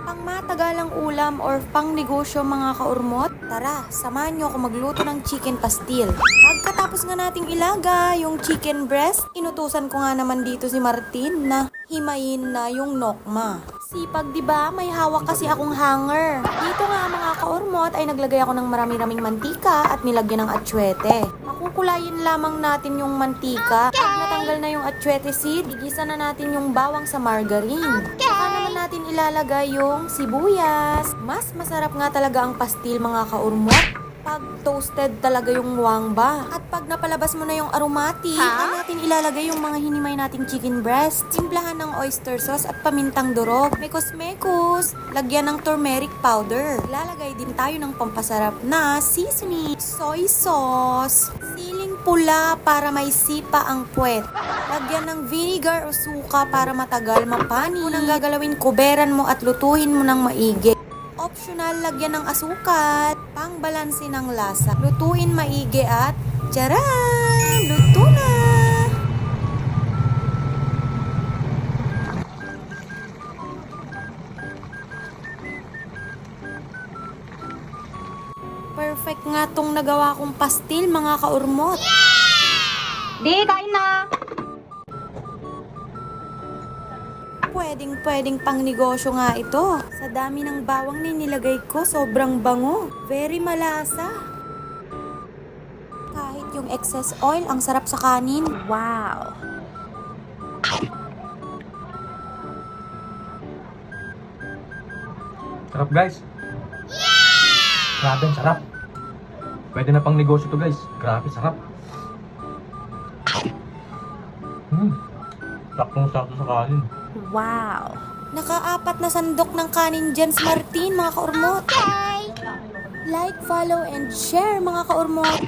Pang matagalang ulam or pang negosyo mga kaurmot, tara, samahan nyo ako magluto ng chicken pastil. Pagkatapos nga nating ilaga yung chicken breast, inutusan ko nga naman dito si Martin na himayin na yung nokma. Sipag, di ba? May hawak kasi akong hanger. Dito nga mga kaurmot ay naglagay ako ng marami-raming mantika at nilagyan ng atsuete. Makukulayin lamang natin yung mantika. Pag natanggal na yung atsuete seed, igisa na natin yung bawang sa margarine. Saka naman natin ilalagay yung sibuyas. Mas masarap nga talaga ang pastil mga kaurmot pag toasted talaga yung wangba. At pag napalabas mo na yung aromatic, natin ilalagay yung mga hinimay nating chicken breast. Timplahan ng oyster sauce at pamintang durog. Mekos-mekos. Lagyan ng turmeric powder. Lalagay din tayo ng pampasarap na seasoning. Soy sauce. Siling pula para may sipa ang puwet. Lagyan ng vinegar o suka para matagal mapani. Unang gagalawin, kuberan mo at lutuin mo ng maigi. Optional, lagyan ng asukal, pang balanse ng lasa. Lutuin maigi at tcharan! Luto na! Perfect nga tong nagawa kong pastil mga kaurmot. Di, kain na! Pwedeng pang negosyo nga ito. Sa dami ng bawang na nilagay ko, sobrang bango. Very malasa. Kahit yung excess oil, ang sarap sa kanin. Wow! Sarap guys. Grabe, ang sarap. Pwede na pang negosyo to guys. Grabe, sarap. Saktong-sakto sa kanin. Wow! Nakaapat na sandok ng kanin dyan si Martin, mga kaurmot. Like, follow, and share, mga kaurmot.